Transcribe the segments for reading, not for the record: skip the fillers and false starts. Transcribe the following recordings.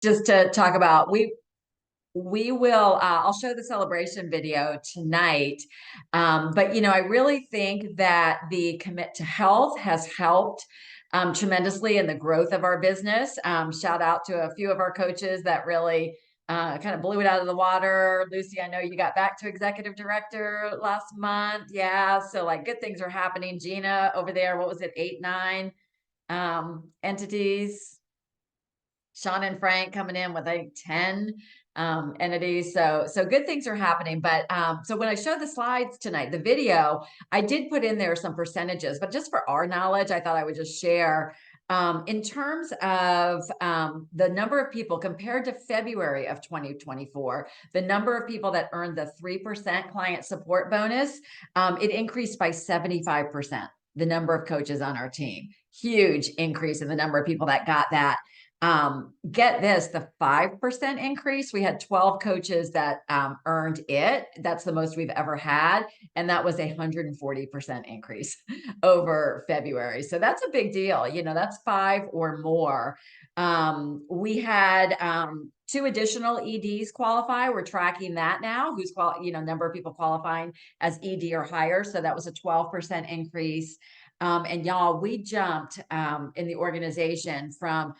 just to talk about, we will, I'll show the celebration video tonight. But, I really think that the Commit to Health has helped tremendously in the growth of our business. Shout out to a few of our coaches that really kind of blew it out of the water. Lucy, I know you got back to executive director last month. Yeah. So like good things are happening. Gina over there, what was it? 8, 9 entities. Sean and Frank coming in with like 10 entities. So good things are happening. But so when I showed the slides tonight, the video, I did put in there some percentages, but just for our knowledge, I thought I would just share in terms of the number of people compared to February of 2024, the number of people that earned the 3% client support bonus, it increased by 75%. The number of coaches on our team, huge increase in the number of people that got that. Get this, the 5% increase, we had 12 coaches that earned it. That's the most we've ever had. And that was 140% increase over February. So that's a big deal. That's 5 or more. We had 2 additional EDs qualify. We're tracking that now, number of people qualifying as ED or higher. So that was a 12% increase. And y'all, we jumped in the organization from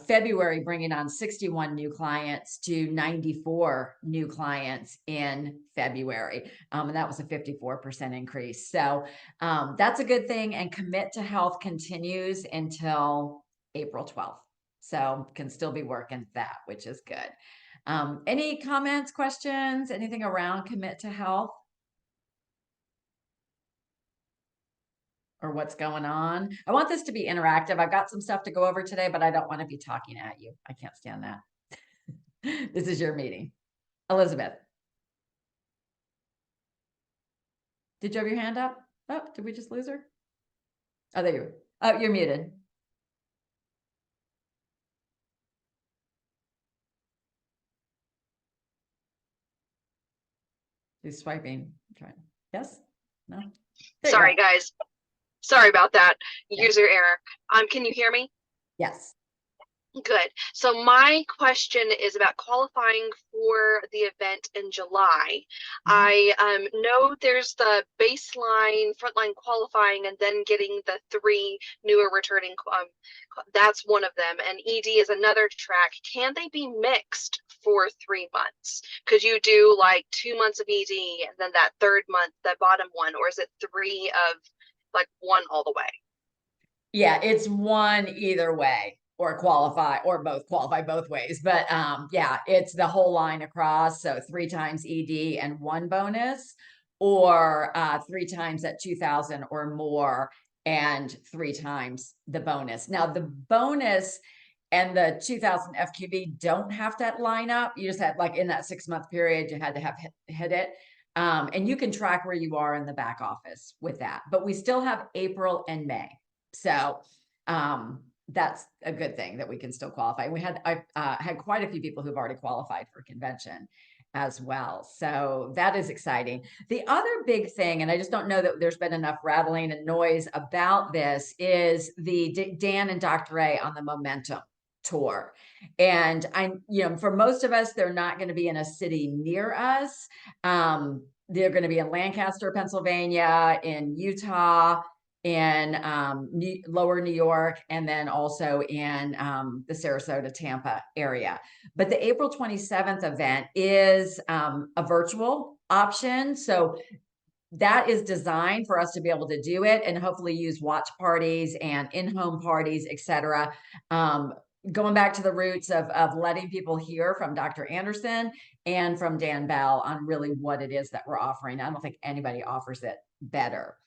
February, bringing on 61 new clients to 94 new clients in February. And that was a 54% increase. So that's a good thing. And Commit to Health continues until April 12th. So can still be working that, which is good. Any comments, questions, anything around Commit to Health? Or what's going on. I want this to be interactive. I've got some stuff to go over today, but I don't want to be talking at you. I can't stand that. This is your meeting. Elizabeth. Did you have your hand up? Oh, did we just lose her? Oh, there you are. Oh, you're muted. She's swiping. Trying. Yes? No? Sorry, guys. Sorry about that. User error. Can you hear me? Yes. Good. So my question is about qualifying for the event in July. I know there's the baseline, frontline qualifying, and then getting the 3 newer returning. That's one of them. And ED is another track. Can they be mixed for 3 months? Could you do like 2 months of ED and then that 3rd month, the bottom one, or is it 3 of like 1 all the way? Yeah, it's 1 either way. Or qualify, or both qualify both ways. But yeah, it's the whole line across. So 3 times ED and 1 bonus, or 3 times at 2,000 or more and 3 times the bonus. Now the bonus and the 2,000 FQB don't have to line up. You just had, like, in that 6-month period, you had to have hit it. And you can track where you are in the back office with that. But we still have April and May. So that's a good thing that we can still qualify. I've had quite a few people who've already qualified for convention as well. So that is exciting. The other big thing, and I just don't know that there's been enough rattling and noise about this, is the Dan and Dr. A on the Momentum tour. And for most of us, they're not going to be in a city near us. They're going to be in Lancaster, Pennsylvania, in Utah, in lower New York, and then also in the Sarasota, Tampa area. But the April 27th event is a virtual option. So that is designed for us to be able to do it and hopefully use watch parties and in-home parties, etc. Going back to the roots of letting people hear from Dr. Anderson and from Dan Bell on really what it is that we're offering. I don't think anybody offers it better.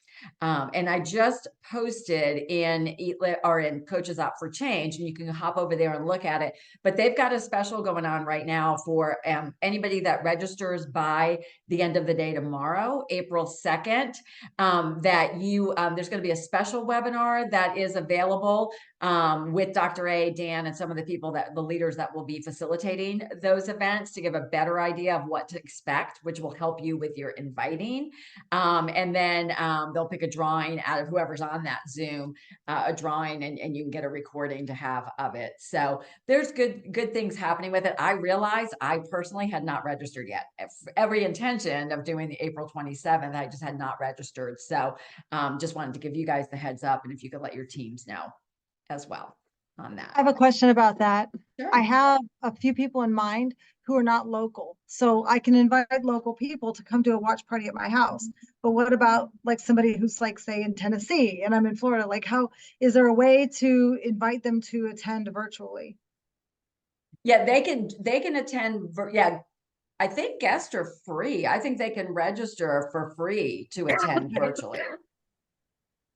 And I just posted in Coaches Up for Change, and you can hop over there and look at it. But they've got a special going on right now for anybody that registers by the end of the day tomorrow, April 2nd, that there's going to be a special webinar that is available with Dr. A, Dan, and some of the people the leaders that will be facilitating those events to give a better idea of what to expect, which will help you with your inviting. And then they'll pick a drawing out of whoever's on that Zoom, a drawing, and you can get a recording to have of it. So there's good things happening with it. I realize I personally had not registered yet. Every intention of doing the April 27th, I just had not registered. So just wanted to give you guys the heads up, and if you could let your teams know as well on that. I have a question about that. Sure. I have a few people in mind who are not local, so I can invite local people to come to a watch party at my house. But what about like somebody who's like, say, in Tennessee and I'm in Florida? Like, how is there a way to invite them to attend virtually? Yeah, they can attend. Yeah, I think guests are free. I think they can register for free to attend virtually.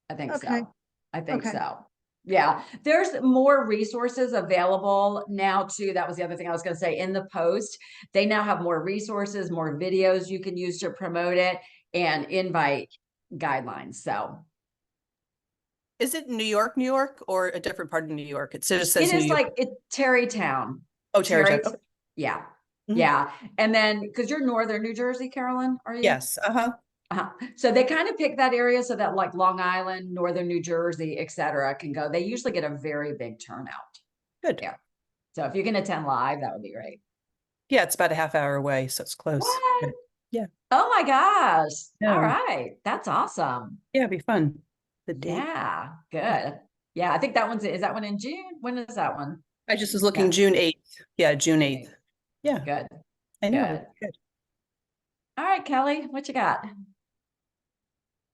I think Okay. so. I think Okay. so. Yeah, there's more resources available now too. That was the other thing I was going to say. In the post, they now have more resources, more videos you can use to promote it, and invite guidelines. So is it New York, or a different part of New York? It just says it New is York. like Tarrytown. Oh, Tarrytown. Terry, yeah. Mhm. Yeah. And then because you're northern New Jersey, Carolyn, are you? Yes. So they kind of pick that area so that like Long Island, northern New Jersey, et cetera, can go. They usually get a very big turnout. Good. Yeah. So if you can attend live, that would be great. Yeah, it's about a half hour away, so it's close. What? Good. Yeah. Oh my gosh. Yeah. All right. That's awesome. Yeah, it'd be fun. The date. Yeah. Good. Yeah. I think is that one in June? When is that one? I just was looking Yeah. June 8th. Yeah, June 8th. Yeah, Good. I know. Good. Good. All right, Kelly, what you got?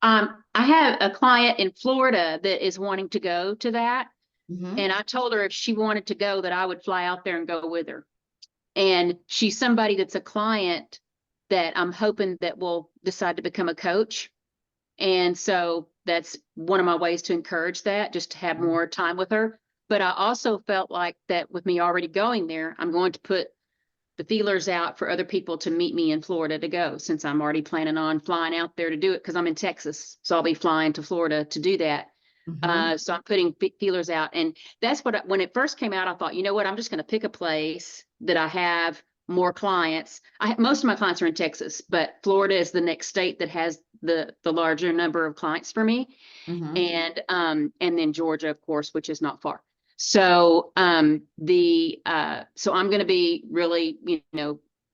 I have a client in Florida that is wanting to go to that. Mhm. And I told her if she wanted to go, that I would fly out there and go with her. And she's somebody that's a client that I'm hoping that will decide to become a coach. And so that's one of my ways to encourage that, just to have more time with her. But I also felt like that with me already going there, I'm going to put the feelers out for other people to meet me in Florida to go, since I'm already planning on flying out there to do it, because I'm in Texas. So I'll be flying to Florida to do that. Mhm. So I'm putting feelers out. And that's what, when it first came out, I thought, you know what, I'm just going to pick a place that I have more clients. Most of my clients are in Texas, but Florida is the next state that has the larger number of clients for me. Mhm. And then Georgia, of course, which is not far. So so I'm going to be really,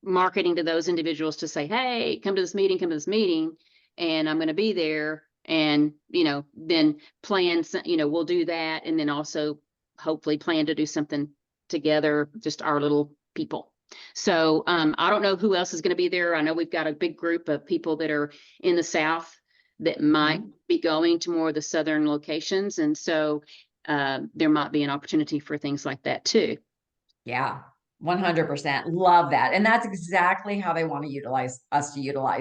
marketing to those individuals to say, hey, come to this meeting, and I'm going to be there. And, then plan, we'll do that. And then also hopefully plan to do something together, just our little people. So I don't know who else is going to be there. I know we've got a big group of people that are in the South that might be going to more of the Southern locations. And so there might be an opportunity for things like that too. Yeah, 100%. Love that. And that's exactly how they want to utilize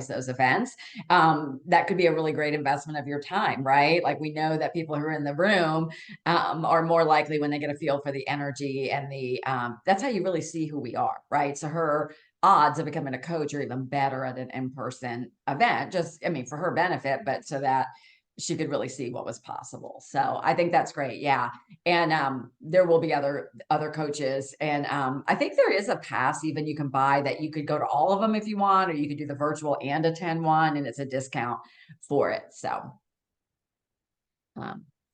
those events. That could be a really great investment of your time, right? Like we know that people who are in the room are more likely when they get a feel for the energy and that's how you really see who we are, right? So her odds of becoming a coach are even better at an in-person event, for her benefit, but so that she could really see what was possible. So I think that's great. Yeah. And there will be other coaches. And I think there is a pass even you can buy that you could go to all of them if you want, or you could do the virtual and attend one, and it's a discount for it. So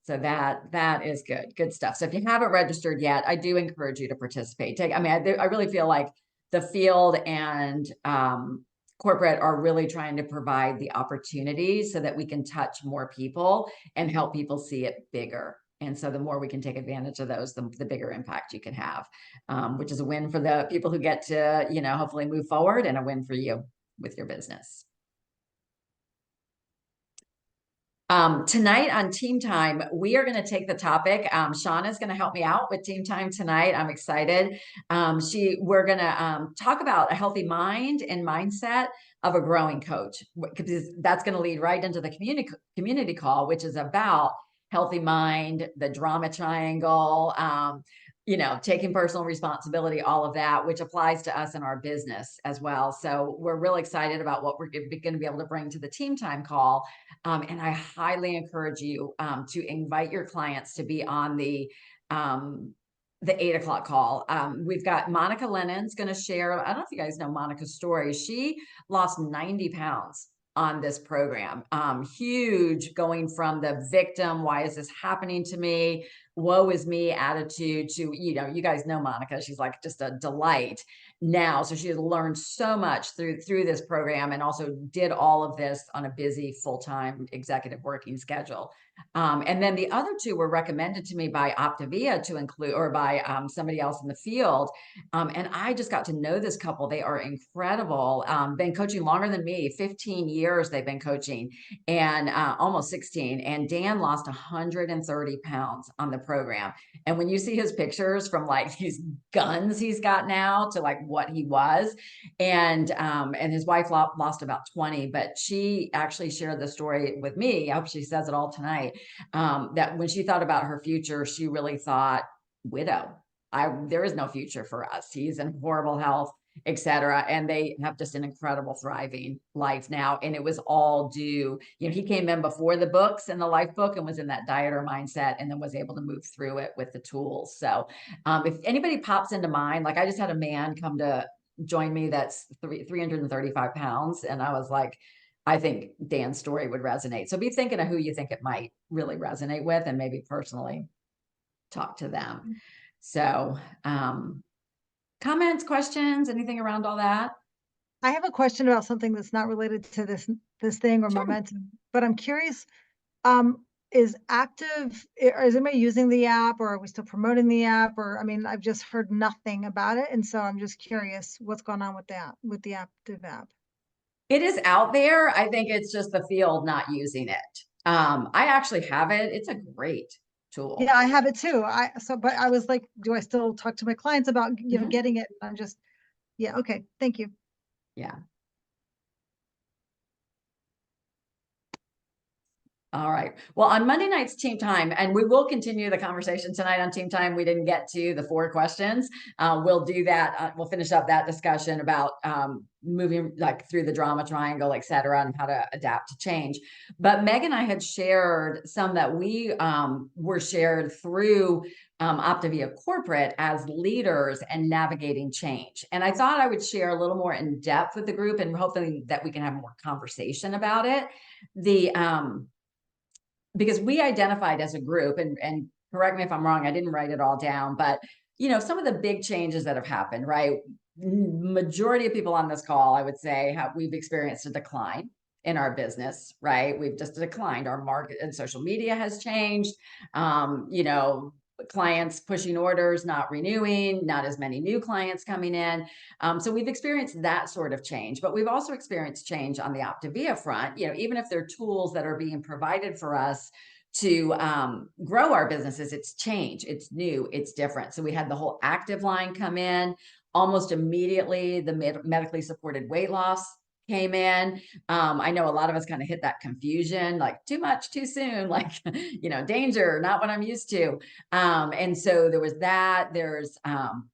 that is good stuff. So if you haven't registered yet, I do encourage you to participate. I really feel like the field and corporate are really trying to provide the opportunities so that we can touch more people and help people see it bigger. And so the more we can take advantage of those, the bigger impact you can have, which is a win for the people who get to, hopefully move forward, and a win for you with your business. Tonight on Team Time, we are going to take the topic. Shauna is going to help me out with Team Time tonight. I'm excited. We're going to talk about a healthy mind and mindset of a growing coach, because that's going to lead right into the community call, which is about healthy mind, the drama triangle, taking personal responsibility, all of that, which applies to us in our business as well. So we're really excited about what we're going to be able to bring to the team time call. And I highly encourage you to invite your clients to be on the 8 o'clock call. We've got Monica Lennon's going to share. I don't know if you guys know Monica's story. She lost 90 pounds on this program. Huge, going from the victim, why is this happening to me? Woe is me attitude to, you guys know Monica. She's like just a delight now. So she has learned so much through this program, and also did all of this on a busy full-time executive working schedule. And then the other two were recommended to me by Optavia to include, or by somebody else in the field. And I just got to know this couple. They are incredible. Been coaching longer than me, 15 years they've been coaching, and almost 16. And Dan lost 130 pounds on the program. And when you see his pictures from like these guns he's got now to like what he was, and his wife lost about 20, but she actually shared the story with me. I hope she says it all tonight. That when she thought about her future, she really thought, widow. There is no future for us. He's in horrible health, etc. And they have just an incredible, thriving life now. And it was all due, he came in before the books and the life book and was in that dieter mindset, and then was able to move through it with the tools. So if anybody pops into mind, like I just had a man come to join me that's 335 pounds. And I was like, I think Dan's story would resonate. So be thinking of who you think it might really resonate with, and maybe personally talk to them. So comments, questions, anything around all that? I have a question about something that's not related to this thing or Sure. momentum, but I'm curious, is anybody using the app, or are we still promoting the app? Or, I mean, I've just heard nothing about it. And so I'm just curious what's going on with that, with the Active app. It is out there. I think it's just the field not using it. I actually have it. It's a great tool. Yeah, I have it too. But I was like, do I still talk to my clients about, Mhm. getting it? I'm just, yeah, okay. Thank you. Yeah. All right. Well, on Monday night's team time, and we will continue the conversation tonight on team time. We didn't get to the 4 questions. We'll do that. We'll finish up that discussion about moving like through the drama triangle, et cetera, and how to adapt to change. But Meg and I had shared some that we were shared through Optavia Corporate as leaders and navigating change. And I thought I would share a little more in depth with the group, and hopefully that we can have more conversation about it. Because we identified as a group, and correct me if I'm wrong, I didn't write it all down, but some of the big changes that have happened, right? Majority of people on this call, I would say, we've experienced a decline in our business, right? We've just declined. Our market and social media has changed. Clients pushing orders, not renewing, not as many new clients coming in. So we've experienced that sort of change, but we've also experienced change on the Optavia front. Even if they're tools that are being provided for us to grow our businesses, it's change, it's new, it's different. So we had the whole Active line come in almost immediately. The medically supported weight loss came in. I know a lot of us kind of hit that confusion, like too much, too soon, like, danger, not what I'm used to. And so there was that. There's,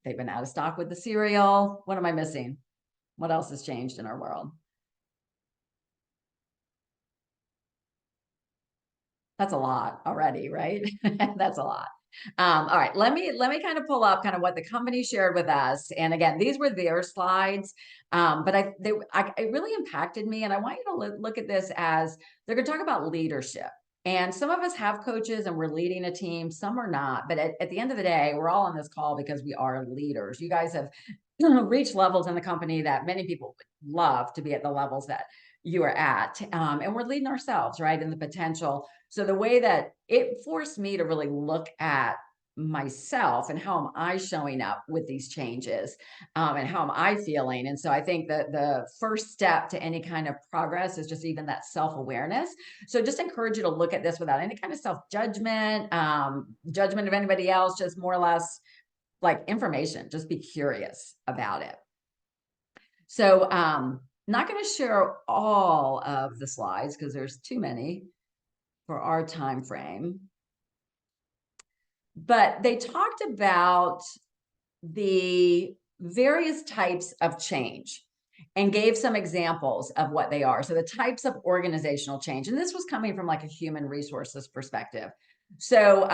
they've been out of stock with the cereal. What am I missing? What else has changed in our world? That's a lot already, right? That's a lot. All right, let me kind of pull up kind of what the company shared with us. And again, these were their slides, but it really impacted me. And I want you to look at this as they're going to talk about leadership. And some of us have coaches and we're leading a team, some are not. But at the end of the day, we're all on this call because we are leaders. You guys have reached levels in the company that many people would love to be at the levels that you are at. And we're leading ourselves, right, in the potential. So the way that it forced me to really look at myself and how am I showing up with these changes, and how am I feeling? And so I think that the first step to any kind of progress is just even that self-awareness. So just encourage you to look at this without any kind of self-judgment, judgment of anybody else, just more or less like information, just be curious about it. So not going to share all of the slides because there's too many for our time frame. but they talked about the various types of change and gave some examples of what they are. So the types of organizational change, and this was coming from like a human resources perspective. So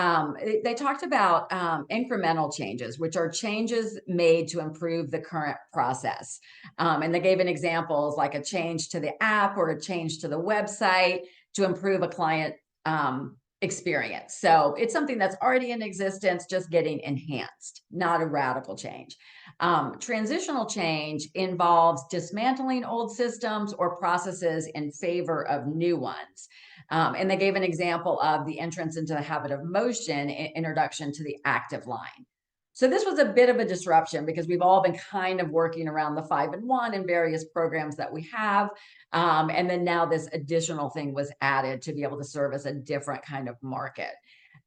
they talked about incremental changes, which are changes made to improve the current process. And they gave an examples like a change to the app or a change to the website to improve a client experience. So it's something that's already in existence, just getting enhanced, not a radical change. Transitional change involves dismantling old systems or processes in favor of new ones. And they gave an example of the entrance into the habit of motion, introduction to the active line. So this was a bit of a disruption because we've all been kind of working around the 5-in-1 and various programs that we have. And then now this additional thing was added to be able to serve as a different kind of market.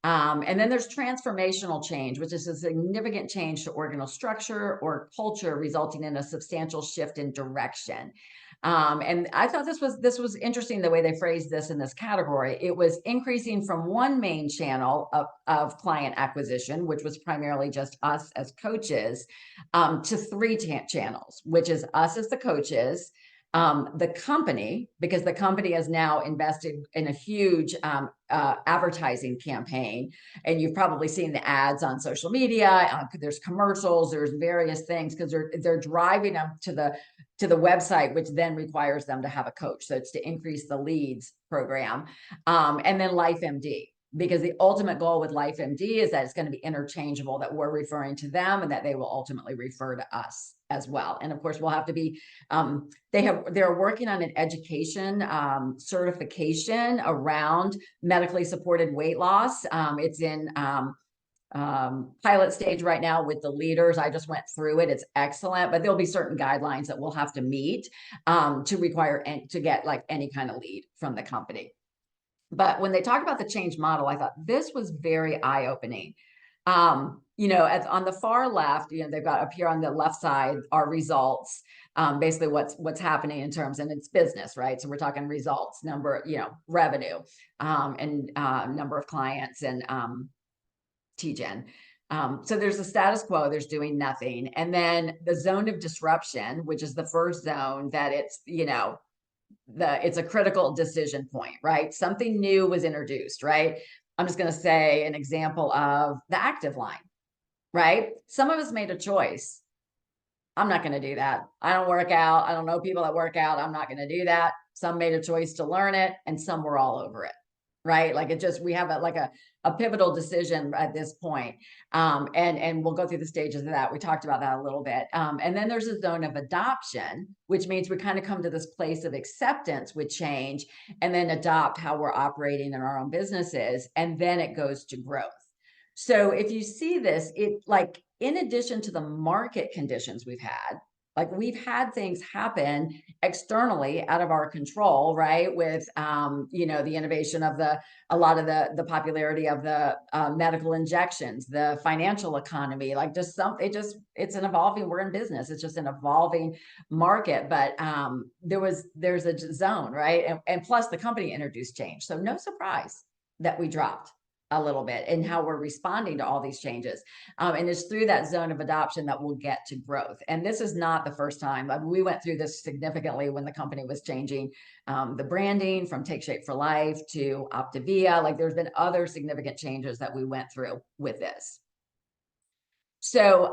And then there's transformational change, which is a significant change to organizational structure or culture, resulting in a substantial shift in direction. And I thought this was interesting the way they phrased this in this category. It was increasing from one main channel of client acquisition, which was primarily just us as coaches, to 3 channels, which is us as the coaches, the company, because the company has now invested in a huge advertising campaign, and you've probably seen the ads on social media. There's commercials, there's various things, because they're driving them to the website, which then requires them to have a coach. So it's to increase the leads program, and then LifeMD. Because the ultimate goal with LifeMD is that it's going to be interchangeable, that we're referring to them and that they will ultimately refer to us as well. And of course, we'll have to be, they're working on an education certification around medically supported weight loss. It's in pilot stage right now with the leaders. I just went through it. It's excellent, but there'll be certain guidelines that we'll have to meet to require and to get like any kind of lead from the company. But when they talk about the change model, I thought this was very eye-opening. You know, on the far left, you know, they've got up here on the left side our results, basically what's happening in terms, and it's business, right? So we're talking results, number, you know, revenue, and number of clients and TGen. So there's a status quo, there's doing nothing. And then the zone of disruption, which is the first zone that it's, you know, it's a critical decision point, right? Something new was introduced, right? I'm just going to say an example of the active line, right? Some of us made a choice. I'm not going to do that. I don't work out. I don't know people that work out. I'm not going to do that. Some made a choice to learn it, and some were all over it, right? Like it just, we have a pivotal decision at this point. And we'll go through the stages of that. We talked about that a little bit. And then there's a zone of adoption, which means we kind of come to this place of acceptance with change and then adopt how we're operating in our own businesses. And then it goes to growth. So if you see this, it like, in addition to the market conditions we've had, like we've had things happen externally out of our control, right? With, you know, the innovation of a lot of the popularity of the medical injections, the financial economy, like just it's an evolving, we're in business. It's just an evolving market, but there's a zone, right? And plus the company introduced change. So no surprise that we dropped a little bit in how we're responding to all these changes. And it's through that zone of adoption that we'll get to growth. And this is not the first time. We went through this significantly when the company was changing the branding from Take Shape for Life to Optavia. Like there's been other significant changes that we went through with this. So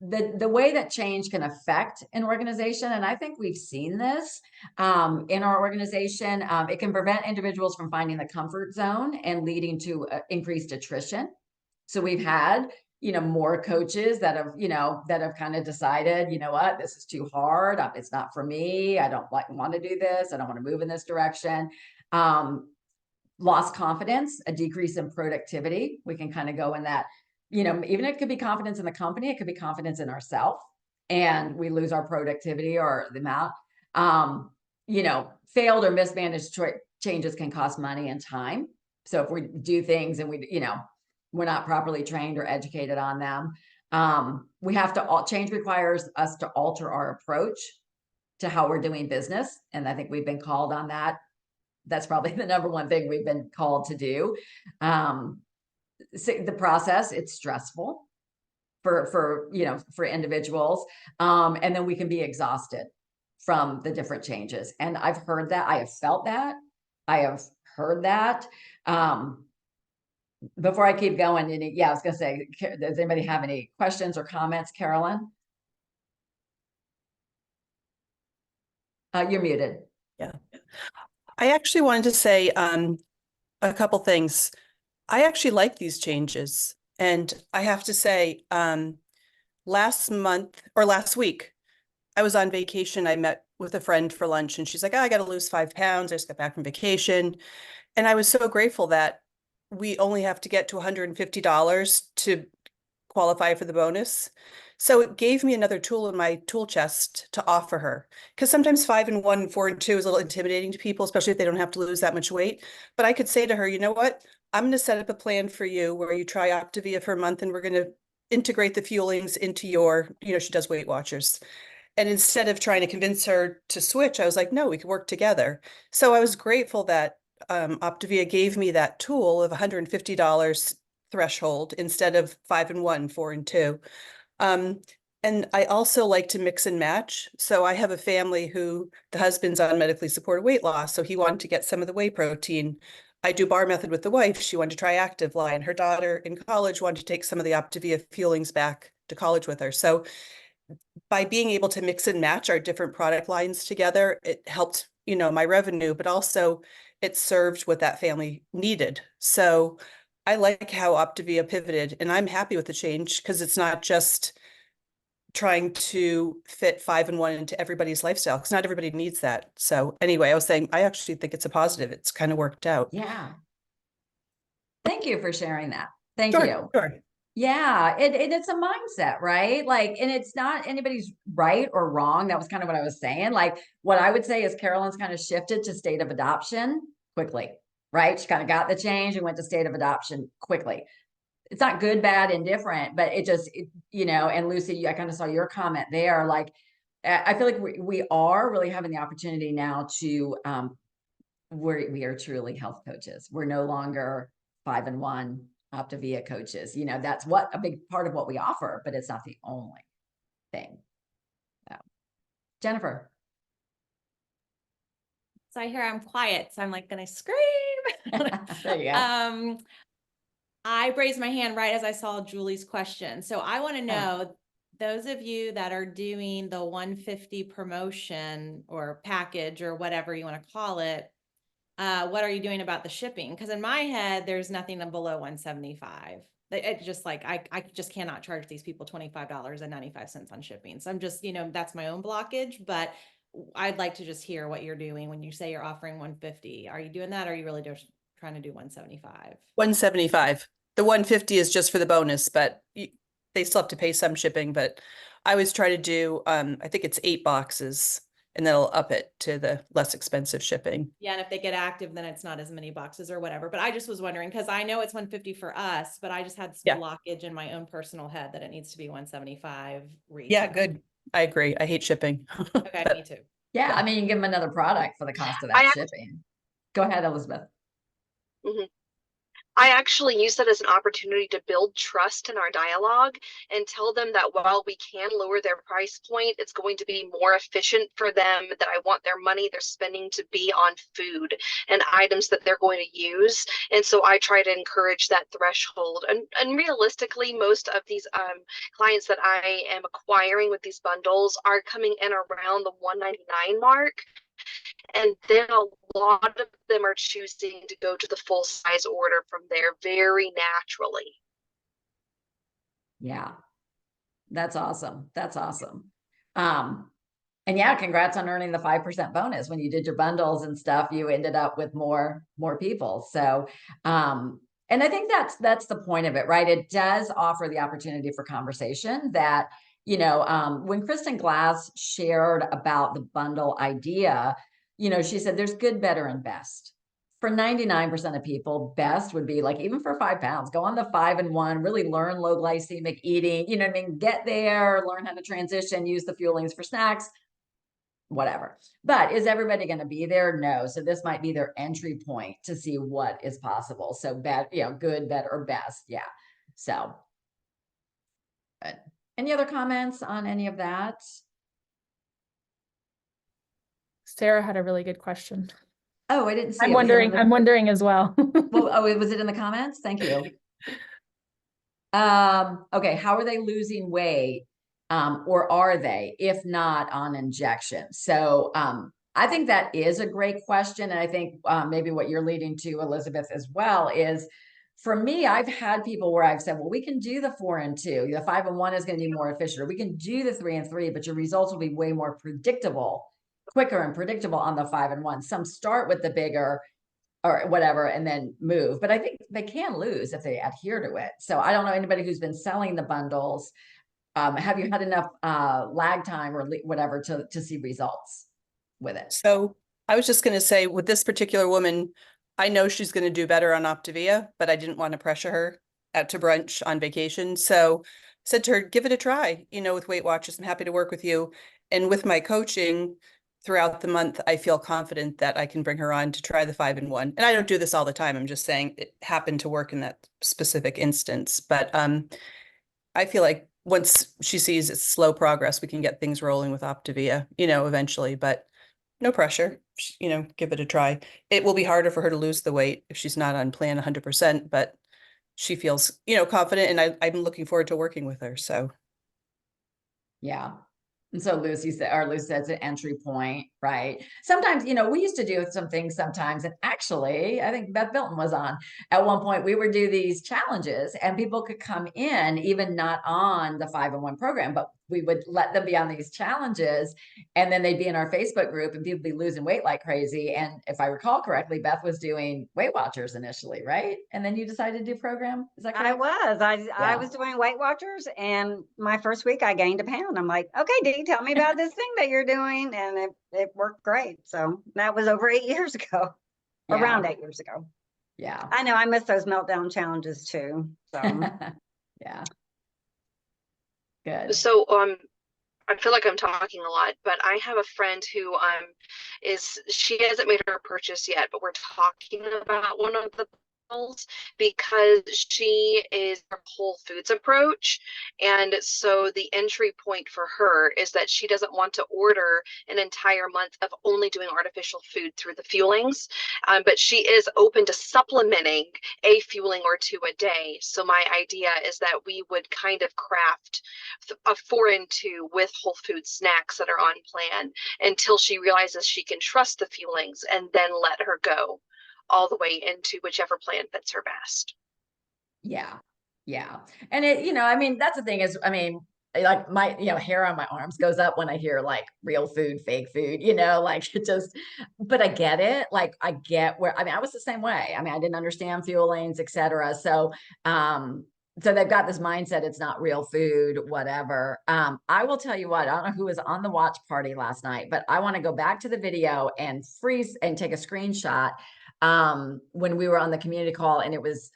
the way that change can affect an organization, and I think we've seen this in our organization, it can prevent individuals from finding the comfort zone and leading to increased attrition. So we've had, you know, more coaches that have, you know, that have kind of decided, you know what, this is too hard. It's not for me. I don't want to do this. I don't want to move in this direction. Lost confidence, a decrease in productivity. We can kind of go in that. You know, even it could be confidence in the company, it could be confidence in ourselves, and we lose our productivity or the amount. You know, failed or mismanaged changes can cost money and time. So if we do things and we, you know, we're not properly trained or educated on them, we have to, change requires us to alter our approach to how we're doing business. And I think we've been called on that. That's probably the number one thing we've been called to do. the process, it's stressful for individuals. And then we can be exhausted from the different changes. And I've heard that, I have felt that, I have heard that. Before I keep going, I was gonna say, does anybody have any questions or comments, Carolyn? You're muted. Yeah. I actually wanted to say a couple things. I actually like these changes. And I have to say, last week, I was on vacation. I met with a friend for lunch and she's like, oh, I got to lose 5 pounds. I just got back from vacation. And I was so grateful that we only have to get to $150 to qualify for the bonus. So it gave me another tool in my tool chest to offer her. Because sometimes 5 and 1, 4 and 2 is a little intimidating to people, especially if they don't have to lose that much weight. But I could say to her, you know what? I'm going to set up a plan for you where you try Optavia for a month and we're going to integrate the fuelings into your, she does Weight Watchers. And instead of trying to convince her to switch, I was like, no, we could work together. So I was grateful that Optavia gave me that tool of $150 threshold instead of 5 and 1, 4 and 2. And I also like to mix and match. So I have a family who the husband's on medically supported weight loss. So he wanted to get some of the whey protein. I do bar method with the wife. She wanted to try Active Line. Her daughter in college wanted to take some of the Optavia fuelings back to college with her. So by being able to mix and match our different product lines together, it helped, my revenue, but also it served what that family needed. So I like how Optavia pivoted, and I'm happy with the change because it's not just trying to fit 5 and 1 into everybody's lifestyle, because not everybody needs that. So anyway, I was saying, I actually think it's a positive. It's kind of worked out. Yeah. Thank you for sharing that. Thank Sure, you. sure. Yeah, it's a mindset, right? Like, and it's not anybody's right or wrong. That was kind of what I was saying. Like, what I would say is Carolyn's kind of shifted to state of adoption quickly, right? She kind of got the change and went to state of adoption quickly. It's not good, bad, indifferent, but and Lucy, I kind of saw your comment there. Like, I feel like we are really having the opportunity now to, we are truly health coaches. We're no longer 5 and 1 Optavia coaches. That's a big part of what we offer, but it's not the only thing. So, Jennifer. So I hear I'm quiet, so I'm like gonna scream. There you go. I raised my hand right as I saw Julie's question. So I want to know, those of you that are doing the 150 promotion or package or whatever you want to call it, what are you doing about the shipping? Because in my head, there's nothing below 175. It just like, I just cannot charge these people $25.95 on shipping. So I'm just, that's my own blockage, but I'd like to just hear what you're doing when you say you're offering 150. Are you doing that? Or are you really just trying to do 175? 175. The 150 is just for the bonus, but they still have to pay some shipping. But I always try to do, I think it's 8 boxes, and then I'll up it to the less expensive shipping. Yeah, and if they get active, then it's not as many boxes or whatever. But I just was wondering, because I know it's 150 for us, but I just had some blockage in my own personal head that it needs to be 175 retail. Yeah, good. I agree. I hate shipping. Okay, me too. Yeah, I mean, you can give them another product for the cost of that shipping. Go ahead, Elizabeth. Mm-hmm. I actually use that as an opportunity to build trust in our dialogue and tell them that while we can lower their price point, it's going to be more efficient for them, that I want their money they're spending to be on food and items that they're going to use. And so I try to encourage that threshold. And realistically, most of these clients that I am acquiring with these bundles are coming in around the $199 mark. And then a lot of them are choosing to go to the full size order from there very naturally. Yeah, that's awesome. That's awesome. And yeah, congrats on earning the 5% bonus. When you did your bundles and stuff, you ended up with more people. So, and I think that's the point of it, right? It does offer the opportunity for conversation that, when Kristen Glass shared about the bundle idea, she said there's good, better, and best. For 99% of people, best would be like, even for 5 pounds, go on the 5 and 1, really learn low glycemic eating, get there, learn how to transition, use the fuelings for snacks. whatever. But is everybody going to be there? No. So this might be their entry point to see what is possible. So bad, you know, good, better, or best. Yeah. So good. Any other comments on any of that? Sarah had a really good question. Oh, I didn't see I'm it. Was it in wondering, the- I'm wondering as well. Well, oh, was it in the comments? Thank you. Okay, how are they losing weight? Or are they, if not on injection? So, I think that is a great question. And I think, maybe what you're leading to, Elizabeth, as well, is for me, I've had people where I've said, well, we can do the 4 and 2, the 5 and 1 is going to be more efficient, or we can do the 3 and 3, but your results will be way more predictable, quicker and predictable on the 5 and 1. Some start with the bigger or whatever, and then move. But I think they can lose if they adhere to it. So I don't know anybody who's been selling the bundles. Have you had enough lag time or whatever to see results with it? So I was just going to say, with this particular woman, I know she's going to do better on Optavia, but I didn't want to pressure her out to brunch on vacation. So I said to her, give it a try, you know, with Weight Watchers. I'm happy to work with you. And with my coaching throughout the month, I feel confident that I can bring her on to try the 5 and 1. And I don't do this all the time. I'm just saying it happened to work in that specific instance. But I feel like once she sees it's slow progress, we can get things rolling with Optavia, you know, eventually, but no pressure, you know, give it a try. It will be harder for her to lose the weight if she's not on plan 100%, but she feels, you know, confident, and I'm looking forward to working with her. So. Yeah. And so Lucy said, it's an entry point, right? Sometimes, you know, we used to do some things sometimes. And actually, I think Beth Milton was on at one point, we would do these challenges and people could come in, even not on the 5 and 1 program, but we would let them be on these challenges. And then they'd be in our Facebook group and people be losing weight like crazy. And if I recall correctly, Beth was doing Weight Watchers initially, right? And then you decided to do program. Is that correct? I was doing Weight Watchers, and my first week I gained a pound. I'm like, okay, Dee, tell me about this thing that you're doing. And it worked great. So that was over 8 years ago, around 8 years ago. Yeah. I know I miss those meltdown challenges too. So yeah. Good. So I feel like I'm talking a lot, but I have a friend who she hasn't made her purchase yet, but we're talking about one of the bundles because she is her Whole Foods approach. And so the entry point for her is that she doesn't want to order an entire month of only doing artificial food through the fuelings, but she is open to supplementing a fueling or 2 a day. So my idea is that we would kind of craft a 4 and 2 with Whole Food snacks that are on plan until she realizes she can trust the fuelings, and then let her go all the way into whichever plan fits her best. Yeah. Yeah. And it, you know, I mean, that's the thing is, I mean, like my, you know, hair on my arms goes up when I hear like real food, fake food, you know, like it just, but I get it. Like I get where, I mean, I was the same way. I mean, I didn't understand fuelings, et cetera. So, so they've got this mindset, it's not real food, whatever. I will tell you what, I don't know who was on the watch party last night, but I want to go back to the video and freeze and take a screenshot when we were on the community call, and it was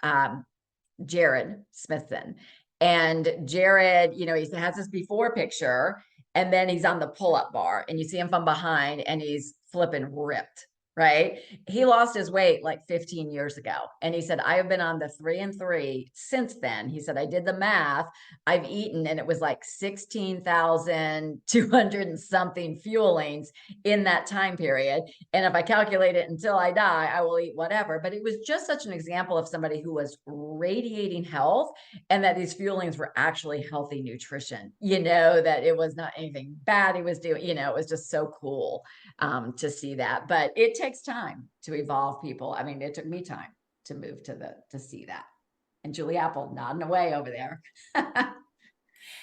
Jared Smithson. And Jared, you know, he has this before picture, and then he's on the pull-up bar, and you see him from behind, and he's flipping ripped, right? He lost his weight like 15 years ago. And he said, I have been on the 3 and 3 since then. He said, I did the math. I've eaten, and it was like 16,200 and something fuelings in that time period. And if I calculate it until I die, I will eat whatever. But it was just such an example of somebody who was radiating health, and that these fuelings were actually healthy nutrition, you know, that it was not anything bad he was doing, you know, it was just so cool to see that. But it takes time to evolve people. I mean, it took me time to move to see that. And Julie Apple nodding away over there.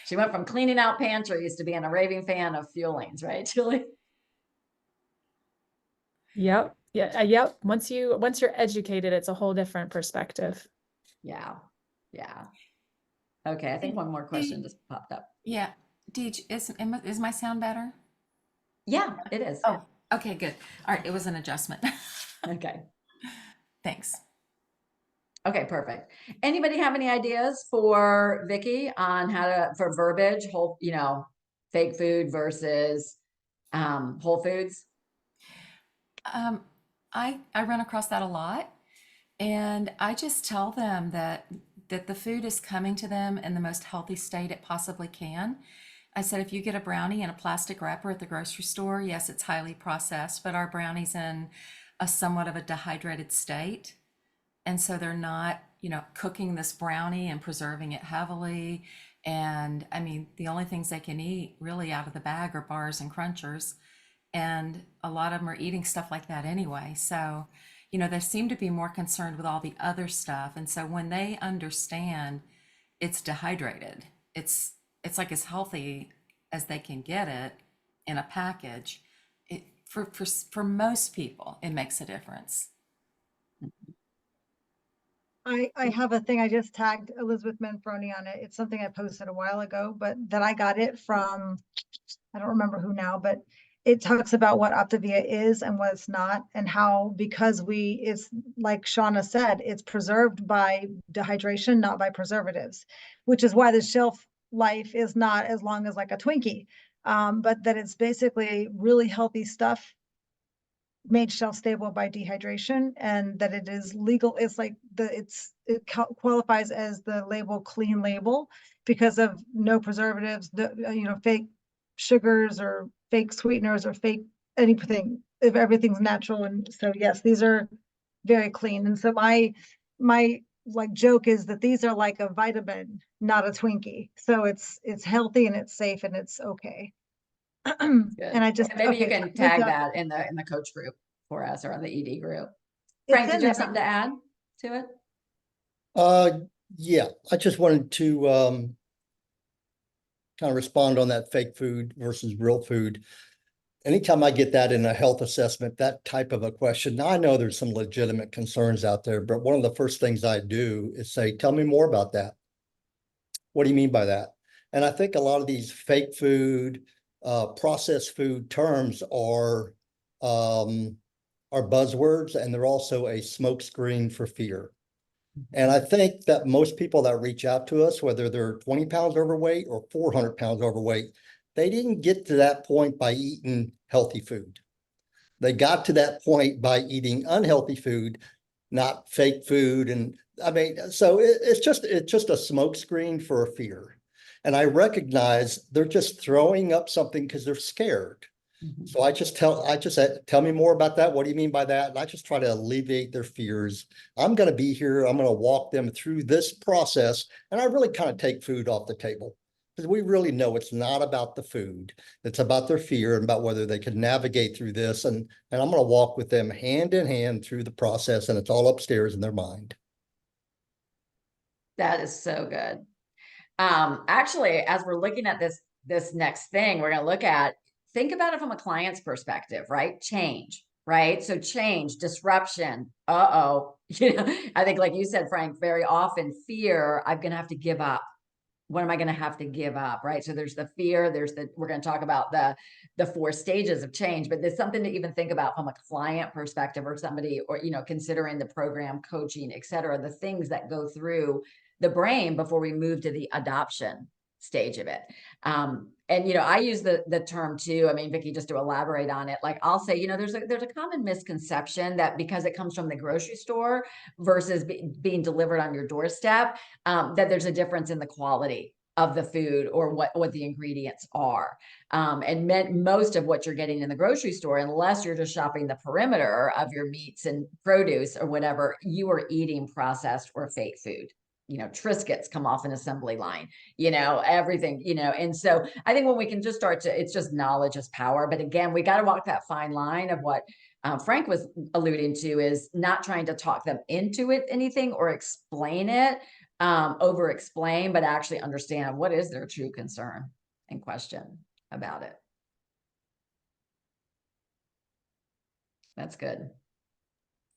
She went from cleaning out pantries to being a raving fan of fuelings, right, Julie? Yep. Yeah. Yep. Once you're educated, it's a whole different perspective. Yeah. Yeah. Okay. I think one more question just popped up. Yeah. Deej, is my sound better? Yeah, it is. Oh, okay, good. All right, it was an adjustment. Okay. Thanks. Okay, perfect. Anybody have any ideas for Vicky on how to, for verbiage, whole, you know, fake food versus Whole Foods? Um, I run across that a lot, and I just tell them that the food is coming to them in the most healthy state it possibly can. I said, if you get a brownie in a plastic wrapper at the grocery store, yes, it's highly processed, but our brownie's in a somewhat of a dehydrated state. And so they're not, cooking this brownie and preserving it heavily. And I mean, the only things they can eat really out of the bag are bars and crunchers. And a lot of them are eating stuff like that anyway. So, they seem to be more concerned with all the other stuff. And so when they understand it's dehydrated, it's like as healthy as they can get it in a package. For most people, it makes a difference. I have a thing, I just tagged Elizabeth Manfroni on it. It's something I posted a while ago, but that I got it from, I don't remember who now, but it talks about what Optavia is and what it's not, and how, because it's like Shauna said, it's preserved by dehydration, not by preservatives, which is why the shelf life is not as long as like a Twinkie. But that it's basically really healthy stuff made shelf stable by dehydration, and that it is legal. It's like it qualifies as the label clean label because of no preservatives, fake sugars or fake sweeteners or fake anything, if everything's natural. And so yes, these are very clean. And so my like joke is that these are like a vitamin, not a Twinkie. So it's healthy and it's safe and it's okay. Good. And I just, Maybe you okay, can tag that in the coach group for us, or on the ED group. Frank, it's did in you have there. something to add to it? Yeah, I just wanted to kind of respond on that fake food versus real food. Anytime I get that in a health assessment, that type of a question, now I know there's some legitimate concerns out there, but one of the first things I do is say, tell me more about that. What do you mean by that? And I think a lot of these fake food, processed food terms are buzzwords, and they're also a smokescreen for fear. And I think that most people that reach out to us, whether they're 20 pounds overweight or 400 pounds overweight, they didn't get to that point by eating healthy food. They got to that point by eating unhealthy food, not fake food. And I mean, so it's just a smokescreen for a fear. And I recognize they're just throwing up something because they're scared. So I just said, tell me more about that. What do you mean by that? And I just try to alleviate their fears. I'm going to be here. I'm going to walk them through this process. And I really kind of take food off the table, because we really know it's not about the food. It's about their fear and about whether they can navigate through this. And I'm going to walk with them hand in hand through the process. And it's all upstairs in their mind. That is so good. Actually, as we're looking at this next thing, we're going to look at, think about it from a client's perspective, right? Change, right? So change, disruption. I think like you said, Frank, very often fear, I'm going to have to give up. What am I going to have to give up? Right. So there's the fear, we're going to talk about the 4 stages of change, but there's something to even think about from a client perspective, or somebody, or, considering the program, coaching, et cetera, the things that go through the brain before we move to the adoption stage of it. And, I use the term too. I mean, Vicki, just to elaborate on it, like I'll say, there's a common misconception that because it comes from the grocery store versus being delivered on your doorstep, that there's a difference in the quality of the food or what the ingredients are. And most of what you're getting in the grocery store, unless you're just shopping the perimeter of your meats and produce or whatever, you are eating processed or fake food. Triscuits come off an assembly line, everything, and so I think when we can just start it's just knowledge is power. But again, we got to walk that fine line of what Frank was alluding to, is not trying to talk them into anything or explain it, over explain, but actually understand what is their true concern and question about it. That's good.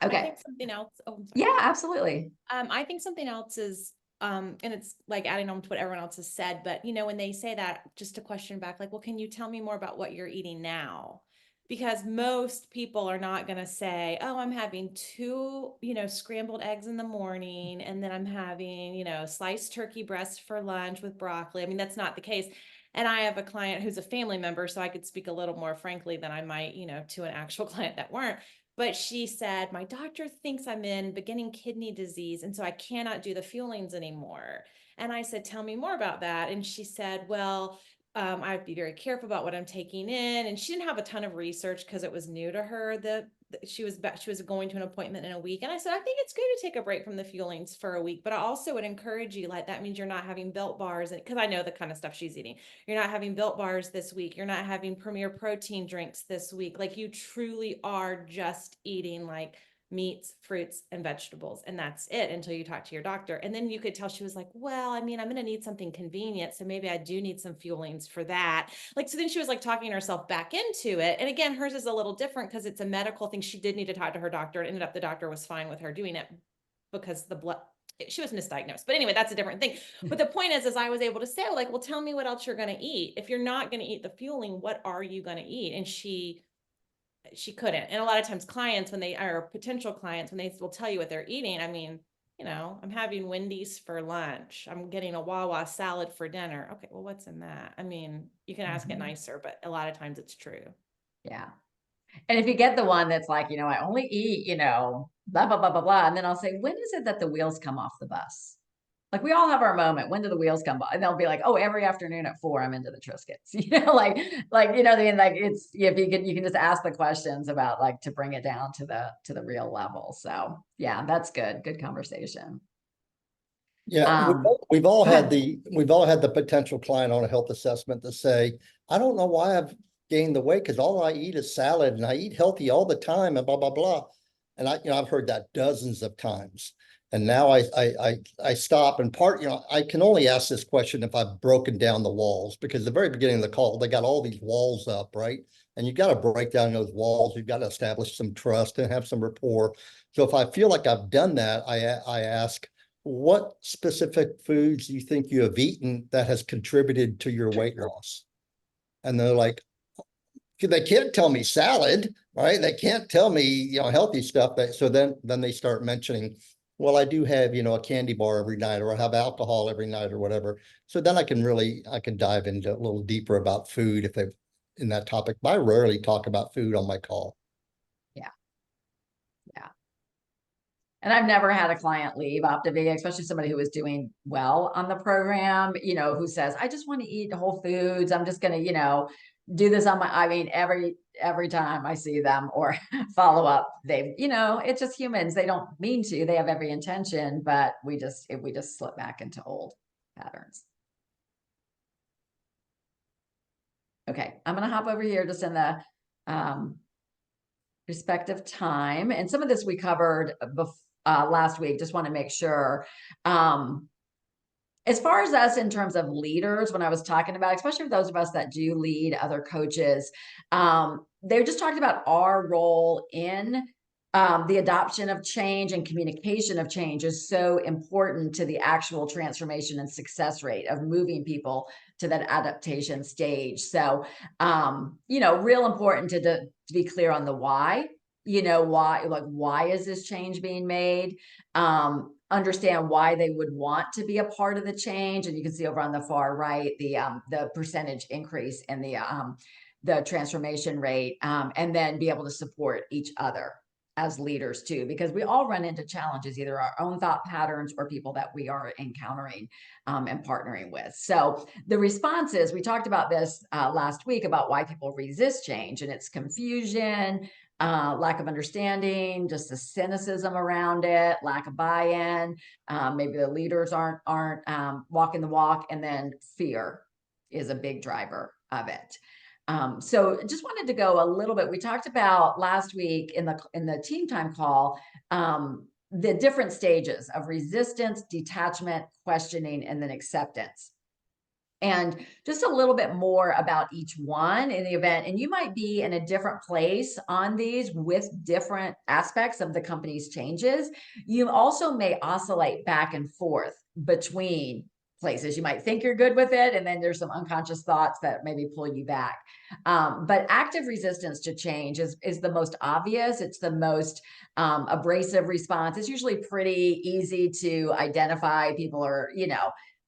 Okay. I think something else. Oh, I'm sorry. Yeah, absolutely. I think something else is, and it's like adding on to what everyone else has said, but when they say that, just a question back, like, well, can you tell me more about what you're eating now? Because most people are not going to say, oh, I'm having 2, scrambled eggs in the morning, and then I'm having, sliced turkey breast for lunch with broccoli. I mean, that's not the case. And I have a client who's a family member, so I could speak a little more frankly than I might, to an actual client that weren't. But she said, my doctor thinks I'm in beginning kidney disease, and so I cannot do the fuelings anymore. And I said, tell me more about that. And she said, well, I have to be very careful about what I'm taking in. And she didn't have a ton of research because it was new to her. She was going to an appointment in a week. And I said, I think it's good to take a break from the fuelings for a week, but I also would encourage you, like, that means you're not having Built Bars, and because I know the kind of stuff she's eating. You're not having Built Bars this week. You're not having Premier Protein drinks this week. Like, you truly are just eating like meats, fruits, and vegetables. And that's it until you talk to your doctor. And then you could tell she was like, well, I mean, I'm going to need something convenient. So maybe I do need some fuelings for that. Like, so then she was like talking herself back into it. And again, hers is a little different because it's a medical thing. She did need to talk to her doctor. It ended up the doctor was fine with her doing it because the blood, she was misdiagnosed. But anyway, that's a different thing. But the point is I was able to say, like, well, tell me what else you're going to eat. If you're not going to eat the fueling, what are you going to eat? And she couldn't. And a lot of times clients, when they are potential clients, when they will tell you what they're eating, I mean, I'm having Wendy's for lunch. I'm getting a Wawa salad for dinner. Okay, well, what's in that? I mean, you can ask it nicer, but a lot of times it's true. Yeah. And if you get the one that's like, I only eat, blah, blah, blah, blah, blah. And then I'll say, when is it that the wheels come off the bus? Like, we all have our moment. When do the wheels come by? And they'll be like, oh, every afternoon at 4, I'm into the Triscuits, like, it's, if you can just ask the questions about, like, to bring it down to the real level. So yeah, that's good. Good conversation. Yeah, we've all had the potential client on a health assessment to say, I don't know why I've gained the weight because all I eat is salad and I eat healthy all the time and blah, blah, blah. And I've heard that dozens of times. And now I stop and I can only ask this question if I've broken down the walls, because at the very beginning of the call, they got all these walls up, right? And you've got to break down those walls. You've got to establish some trust and have some rapport. So if I feel like I've done that, I ask, what specific foods do you think you have eaten that has contributed to your weight loss? And they're like, they can't tell me salad, right? They can't tell me, healthy stuff. So then they start mentioning, well, I do have, a candy bar every night, or I have alcohol every night, or whatever. So then I can dive into a little deeper about food if they've in that topic. But I rarely talk about food on my call. Yeah. Yeah. And I've never had a client leave OPTAVIA, especially somebody who was doing well on the program, who says, I just want to eat whole foods. I'm just going to, do this on every time I see them or follow up, it's just humans. They don't mean to, they have every intention, but we just slip back into old patterns. Okay. I'm going to hop over here just in the, respective time. And some of this we covered last week. Just want to make sure, as far as us in terms of leaders, when I was talking about, especially for those of us that do lead other coaches, they just talked about our role in the adoption of change and communication of change is so important to the actual transformation and success rate of moving people to that adaptation stage. So, real important to be clear on the why. Why is this change being made? Understand why they would want to be a part of the change. And you can see over on the far right, the percentage increase in the transformation rate, and then be able to support each other as leaders too, because we all run into challenges, either our own thought patterns or people that we are encountering and partnering with. So the responses, we talked about this last week about why people resist change, and it's confusion, lack of understanding, just the cynicism around it, lack of buy-in, maybe the leaders aren't walking the walk, and then fear is a big driver of it. So just wanted to go a little bit. We talked about last week in the team time call, the different stages of resistance, detachment, questioning, and then acceptance. And just a little bit more about each one in the event. And you might be in a different place on these with different aspects of the company's changes. You also may oscillate back and forth between places. You might think you're good with it, and then there's some unconscious thoughts that maybe pull you back. But active resistance to change is the most obvious. It's the most abrasive response. It's usually pretty easy to identify. People are,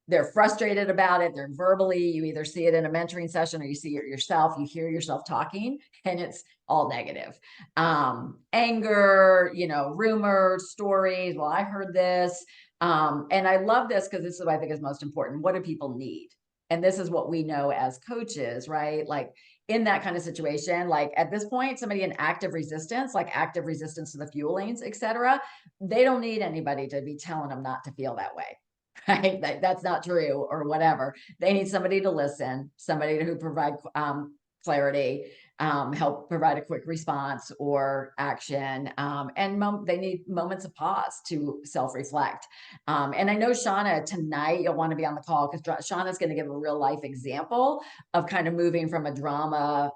they're frustrated about it. They're verbally, you either see it in a mentoring session or you see it yourself, you hear yourself talking, and it's all negative. Anger, rumors, stories. Well, I heard this. And I love this because this is what I think is most important. What do people need? And this is what we know as coaches, right? Like in that kind of situation, like at this point, somebody in active resistance, like active resistance to the fuelings, et cetera, they don't need anybody to be telling them not to feel that way. Right? That's not true or whatever. They need somebody to listen, somebody who provide clarity, help provide a quick response or action. And they need moments of pause to self-reflect. And I know Shauna, tonight you'll want to be on the call because Shauna's going to give a real life example of kind of moving from a drama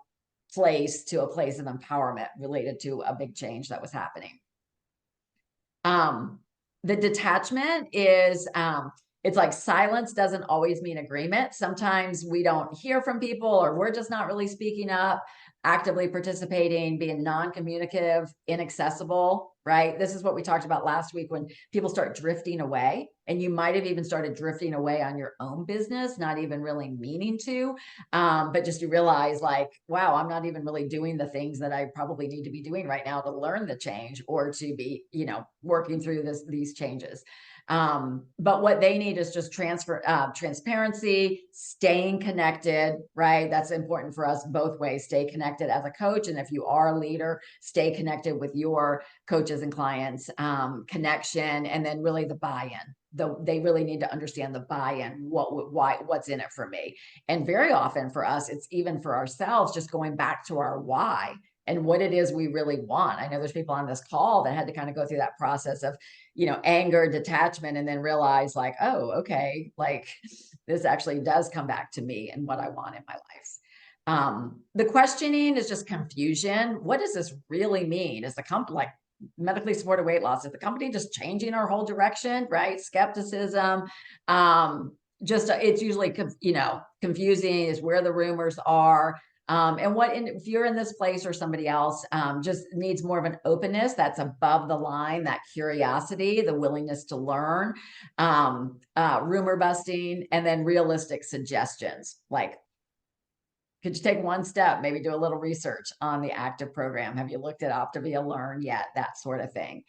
place to a place of empowerment related to a big change that was happening. The detachment is, it's like silence doesn't always mean agreement. Sometimes we don't hear from people or we're just not really speaking up, actively participating, being non-communicative, inaccessible, right? This is what we talked about last week when people start drifting away, and you might have even started drifting away on your own business, not even really meaning to, but just you realize like, wow, I'm not even really doing the things that I probably need to be doing right now to learn the change or to be, working through these changes. But what they need is just transparency, staying connected, right? That's important for us both ways. Stay connected as a coach. And if you are a leader, stay connected with your coaches and clients, connection, and then really the buy-in. They really need to understand the buy-in, what's in it for me. And very often for us, it's even for ourselves, just going back to our why and what it is we really want. I know there's people on this call that had to kind of go through that process of, anger, detachment, and then realize like, oh, okay, like this actually does come back to me and what I want in my life. The questioning is just confusion. What does this really mean? Is the company like medically supported weight loss? Is the company just changing our whole direction, right? Skepticism. It's usually, confusing is where the rumors are. And if you're in this place or somebody else just needs more of an openness that's above the line, that curiosity, the willingness to learn, rumor busting, and then realistic suggestions. Like, could you take one step, maybe do a little research on the active program? Have you looked at Optavia Learn yet? That sort of thing.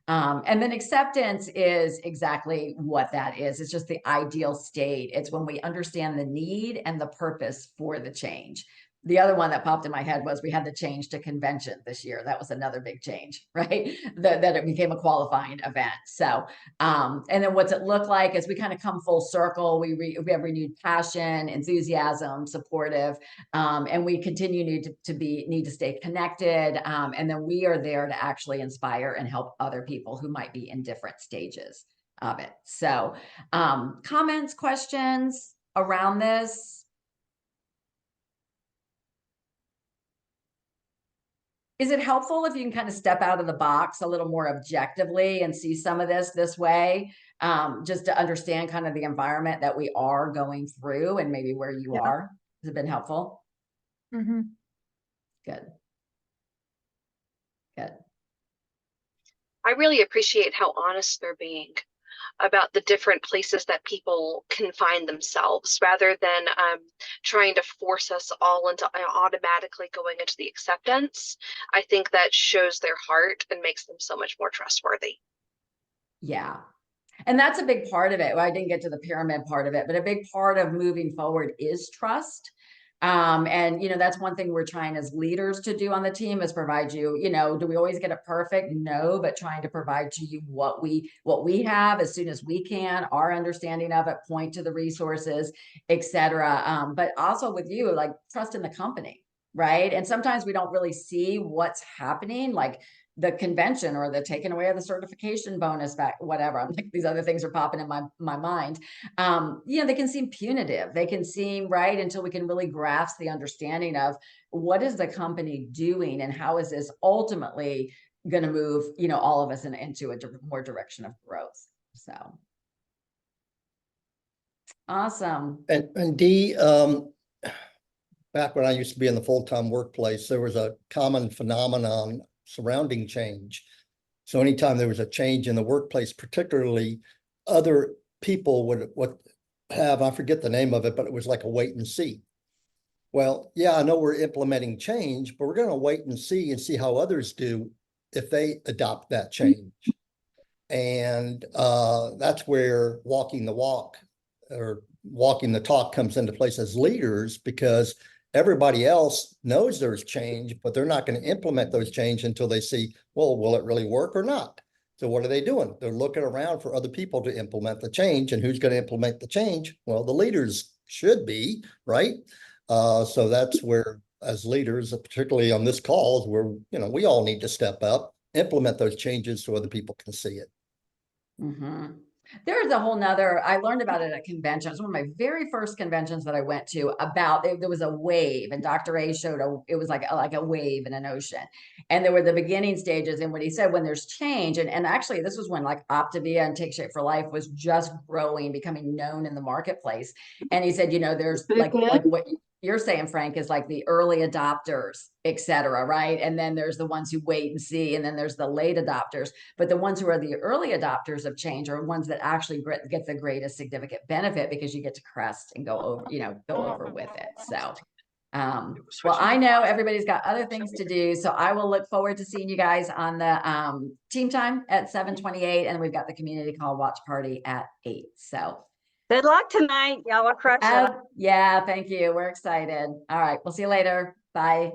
And then acceptance is exactly what that is. It's just the ideal state. It's when we understand the need and the purpose for the change. The other one that popped in my head was we had the change to convention this year. That was another big change, right? That it became a qualifying event. So, and then what's it look like as we kind of come full circle? We have renewed passion, enthusiasm, supportive, and we continue need to stay connected. And then we are there to actually inspire and help other people who might be in different stages of it. So, comments, questions around this? Is it helpful if you can kind of step out of the box a little more objectively and see some of this way, just to understand kind of the environment that we are going through and maybe where you are? Has it been helpful? Mm-hmm. Good. Good. I really appreciate how honest they're being about the different places that people can find themselves rather than trying to force us all into automatically going into the acceptance. I think that shows their heart and makes them so much more trustworthy. Yeah. And that's a big part of it. Well, I didn't get to the pyramid part of it, but a big part of moving forward is trust. And that's one thing we're trying as leaders to do on the team is provide you, do we always get it perfect? No, but trying to provide to you what we have as soon as we can, our understanding of it, point to the resources, et cetera. But also with you, like trust in the company, right? And sometimes we don't really see what's happening, like the convention or the taking away of the certification bonus back, whatever. I'm like, these other things are popping in my mind. They can seem punitive. They can seem right until we can really grasp the understanding of what is the company doing and how is this ultimately going to move, all of us into a more direction of growth. So. Awesome. And Dee, back when I used to be in the full-time workplace, there was a common phenomenon surrounding change. So anytime there was a change in the workplace, particularly other people would, what have, I forget the name of it, but it was like a wait and see. Well, yeah, I know we're implementing change, but we're going to wait and see how others do if they adopt that change. And that's where walking the walk or walking the talk comes into place as leaders, because everybody else knows there's change, but they're not going to implement those change until they see, well, will it really work or not? So what are they doing? They're looking around for other people to implement the change. And who's going to implement the change? Well, the leaders should be, right? So that's where, as leaders, particularly on this call, is where, you know, we all need to step up, implement those changes so other people can see it. Mhm. There's a whole nother, I learned about it at conventions. One of my very first conventions that I went to about, there was a wave, and Dr. A showed it was like a wave in an ocean. And there were the beginning stages. And what he said, when there's change, and actually this was when like Optavia and Take Shape for Life was just growing, becoming known in the marketplace. And he said, you know, there's like what you're saying, Frank, is like the early adopters, et cetera, right? And then there's the ones who wait and see, and then there's the late adopters. But the ones who are the early adopters of change are ones that actually get the greatest significant benefit, because you get to crest and go over, you know, go over with it. So, well, I know everybody's got other things to do, so I will look forward to seeing you guys on the team time at 7:28, and we've got the community call watch party at 8. So Good luck tonight. Y'all will crush it. yeah, thank you. We're excited. All right, we'll see you later. Bye.